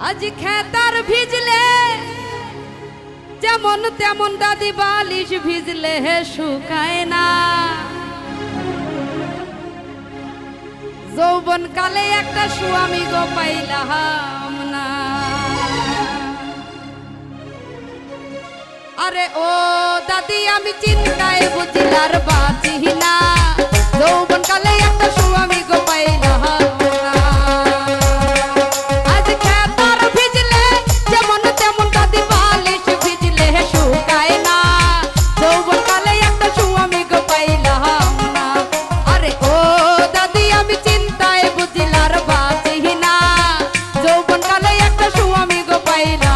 আজ খেতার ভিজলে যেমন তেমন দাদি বালিশ ভিজলে শুকায় না। যৌবন কালে একটা স্বামী গো পাইলাম না। আরে ও দাদি আমি চিন্তায় বুঝিলার বাঁচি না। যৌবন কালে একটা স্বামী গো পাইলাম না। আজ খেতার ভিজলে যেমন তেমন দাদি বালিশ ভিজলে শুকায় না। যৌবন কালে একটা স্বামী গো পাইলাম না। আরে ও দাদি আমি চিন্তায় বুঝিলার বাঁচি না। যৌবন কালে একটা স্বামী গো পাইলাম